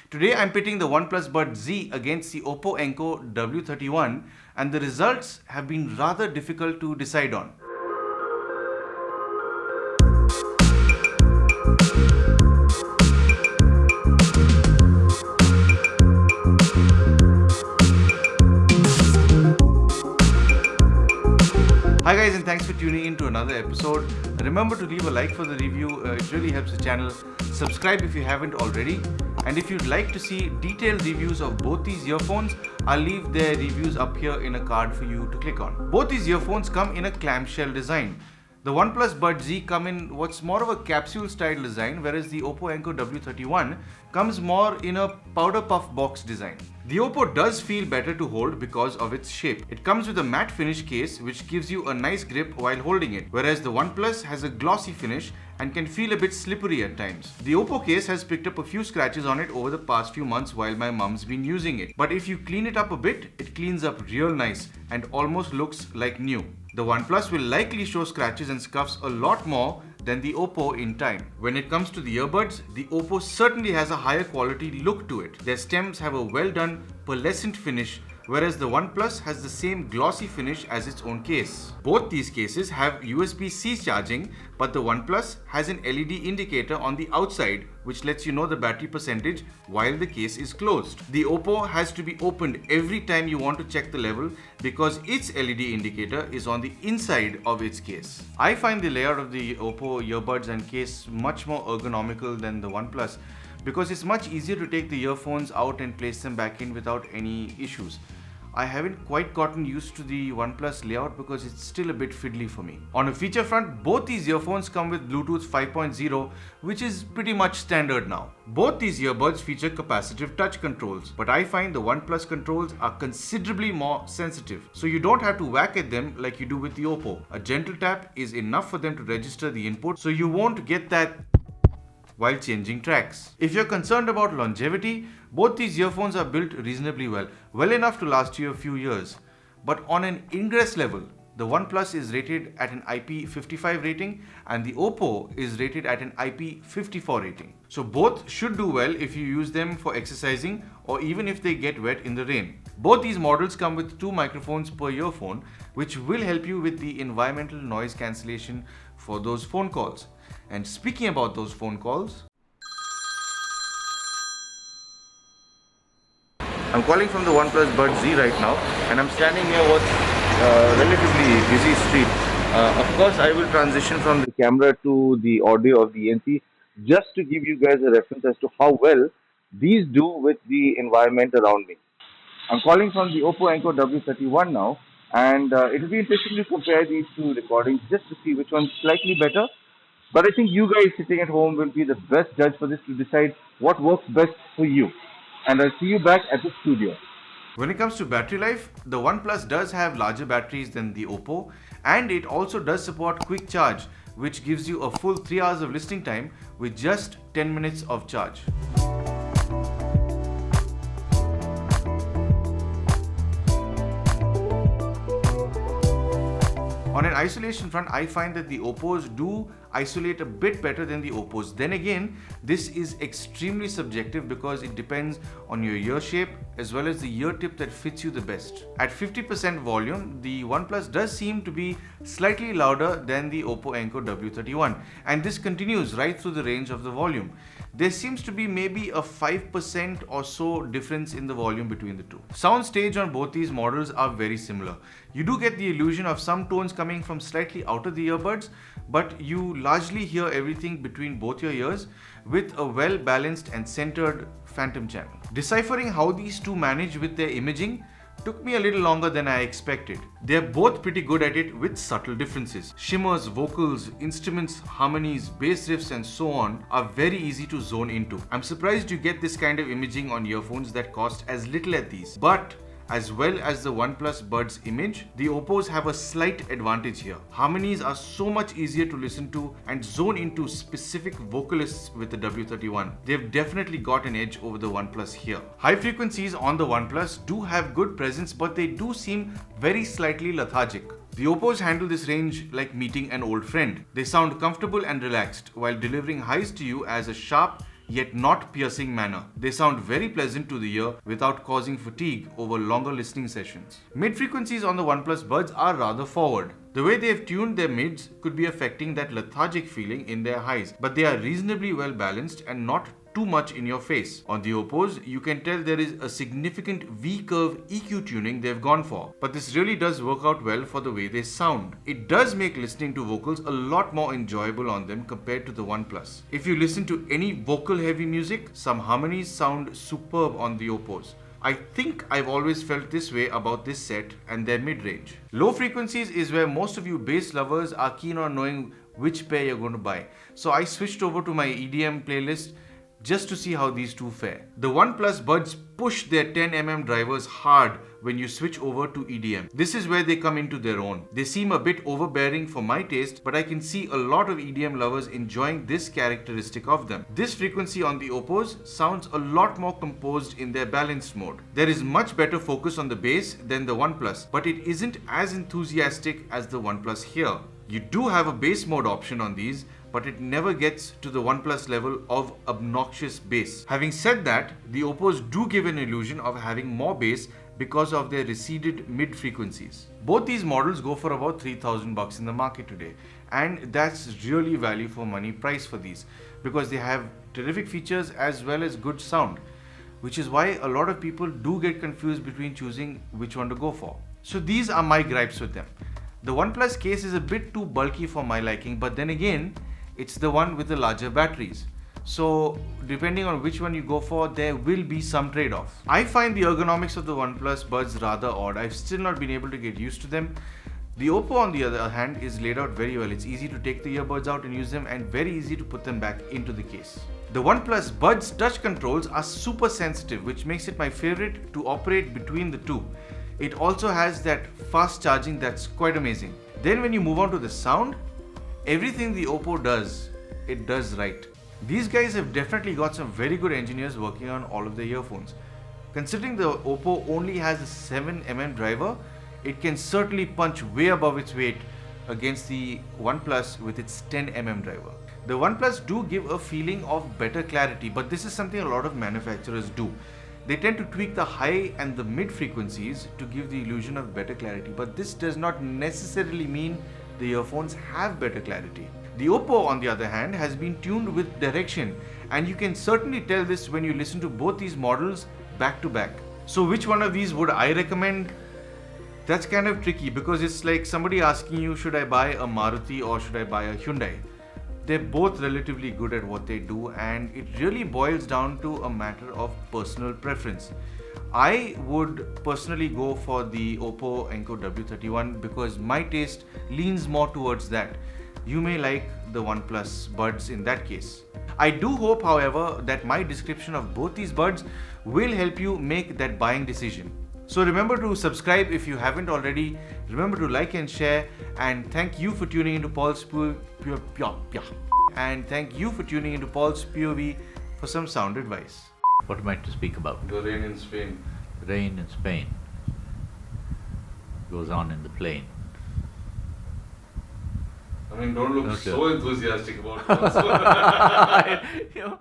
Today I'm pitting the OnePlus Bud Z against the Oppo Enco W31 and the results have been rather difficult to decide on. Hi guys, and thanks for tuning in to another episode. Remember to leave a like for the review, it really helps the channel. Subscribe if you haven't already. And if you'd like to see detailed reviews of both these earphones, I'll leave their reviews up here in a card for you to click on. Both these earphones come in a clamshell design. The OnePlus Bud Z come in what's more of a capsule style design, whereas the Oppo Enco W31 comes more in a powder puff box design. The Oppo does feel better to hold because of its shape. It comes with a matte finish case which gives you a nice grip while holding it, whereas the OnePlus has a glossy finish and can feel a bit slippery at times. The Oppo case has picked up a few scratches on it over the past few months while my mum's been using it. But if you clean it up a bit, it cleans up real nice and almost looks like new. The OnePlus will likely show scratches and scuffs a lot more than the Oppo in time. When it comes to the earbuds, the Oppo certainly has a higher quality look to it. Their stems have a well done pearlescent finish, whereas the OnePlus has the same glossy finish as its own case. Both these cases have USB-C charging, but the OnePlus has an LED indicator on the outside which lets you know the battery percentage while the case is closed. The Oppo has to be opened every time you want to check the level because its LED indicator is on the inside of its case. I find the layout of the Oppo earbuds and case much more ergonomical than the OnePlus because it's much easier to take the earphones out and place them back in without any issues. I haven't quite gotten used to the OnePlus layout because it's still a bit fiddly for me. On a feature front, both these earphones come with Bluetooth 5.0, which is pretty much standard now. Both these earbuds feature capacitive touch controls, but I find the OnePlus controls are considerably more sensitive, so you don't have to whack at them like you do with the Oppo. A gentle tap is enough for them to register the input, so you won't get that while changing tracks. If you're concerned about longevity, both these earphones are built reasonably well enough to last you a few years. But on an ingress level, the OnePlus is rated at an IP55 rating and the Oppo is rated at an IP54 rating. So both should do well if you use them for exercising or even if they get wet in the rain. Both these models come with 2 microphones per earphone, which will help you with the environmental noise cancellation for those phone calls. And speaking about those phone calls, I'm calling from the OnePlus Bud Z right now and I'm standing near what's relatively busy street. Of course, I will transition from the camera to the audio of the ENC just to give you guys a reference as to how well these do with the environment around me. I'm calling from the Oppo Enco W31 now, and it will be interesting to compare these two recordings just to see which one's slightly better. But I think you guys sitting at home will be the best judge for this to decide what works best for you. And I'll see you back at the studio. When it comes to battery life, the OnePlus does have larger batteries than the Oppo, and it also does support quick charge, which gives you a full 3 hours of listening time with just 10 minutes of charge. On an isolation front, I find that the Oppos do isolate a bit better than the Oppos. Then again, this is extremely subjective because it depends on your ear shape as well as the ear tip that fits you the best. At 50% volume, the OnePlus does seem to be slightly louder than the Oppo Enco W31, and this continues right through the range of the volume. There seems to be maybe a 5% or so difference in the volume between the two. Soundstage on both these models are very similar. You do get the illusion of some tones coming from slightly out of the earbuds, but you largely hear everything between both your ears with a well-balanced and centered phantom channel. Deciphering how these two manage with their imaging took me a little longer than I expected. They're both pretty good at it with subtle differences. Shimmers, vocals, instruments, harmonies, bass riffs and so on are very easy to zone into. I'm surprised you get this kind of imaging on earphones that cost as little as these. But as well as the OnePlus Buds image, the Oppos have a slight advantage here. Harmonies are so much easier to listen to and zone into specific vocalists with the W31. They've definitely got an edge over the OnePlus here. High frequencies on the OnePlus do have good presence, but they do seem very slightly lethargic. The Oppos handle this range like meeting an old friend. They sound comfortable and relaxed while delivering highs to you as a sharp, yet not piercing manner. They sound very pleasant to the ear without causing fatigue over longer listening sessions. Mid frequencies on the OnePlus buds are rather forward. The way they have tuned their mids could be affecting that lethargic feeling in their highs, but they are reasonably well balanced and not too much in your face. On the Oppos, you can tell there is a significant V-curve EQ tuning they've gone for, but this really does work out well for the way they sound. It does make listening to vocals a lot more enjoyable on them compared to the OnePlus. If you listen to any vocal heavy music, some harmonies sound superb on the Oppos. I think I've always felt this way about this set and their mid-range. Low frequencies is where most of you bass lovers are keen on knowing which pair you're going to buy. So I switched over to my EDM playlist just to see how these two fare. The OnePlus buds push their 10mm drivers hard when you switch over to EDM. This is where they come into their own. They seem a bit overbearing for my taste, but I can see a lot of EDM lovers enjoying this characteristic of them. This frequency on the Oppos sounds a lot more composed in their balanced mode. There is much better focus on the bass than the OnePlus, but it isn't as enthusiastic as the OnePlus here. You do have a bass mode option on these, but it never gets to the OnePlus level of obnoxious bass. Having said that, the Oppos do give an illusion of having more bass because of their receded mid frequencies. Both these models go for about 3,000 bucks in the market today, and that's really value for money price for these because they have terrific features as well as good sound, which is why a lot of people do get confused between choosing which one to go for. So these are my gripes with them. The OnePlus case is a bit too bulky for my liking, but then again, it's the one with the larger batteries. So depending on which one you go for, there will be some trade-off. I find the ergonomics of the OnePlus buds rather odd. I've still not been able to get used to them. The Oppo on the other hand is laid out very well. It's easy to take the earbuds out and use them and very easy to put them back into the case. The OnePlus buds touch controls are super sensitive, which makes it my favorite to operate between the two. It also has that fast charging that's quite amazing. Then when you move on to the sound, everything the Oppo does, it does right. These guys have definitely got some very good engineers working on all of their earphones. Considering the Oppo only has a 7mm driver, it can certainly punch way above its weight against the OnePlus with its 10mm driver. The OnePlus do give a feeling of better clarity, but this is something a lot of manufacturers do. They tend to tweak the high and the mid frequencies to give the illusion of better clarity, but this does not necessarily mean the earphones have better clarity. The Oppo, on the other hand, has been tuned with direction, and you can certainly tell this when you listen to both these models back to back. So which one of these would I recommend? That's kind of tricky because it's like somebody asking you, should I buy a Maruti or should I buy a Hyundai? They're both relatively good at what they do, and it really boils down to a matter of personal preference. I would personally go for the Oppo Enco W31 because my taste leans more towards that. You may like the OnePlus buds in that case. I do hope, however, that my description of both these buds will help you make that buying decision. So remember to subscribe if you haven't already. Remember to like and share, and thank you for tuning into Paul's POV for some sound advice. What am I to speak about? The rain in Spain. Rain in Spain goes on in the plain. I mean, don't look Okay. so enthusiastic about it. You know,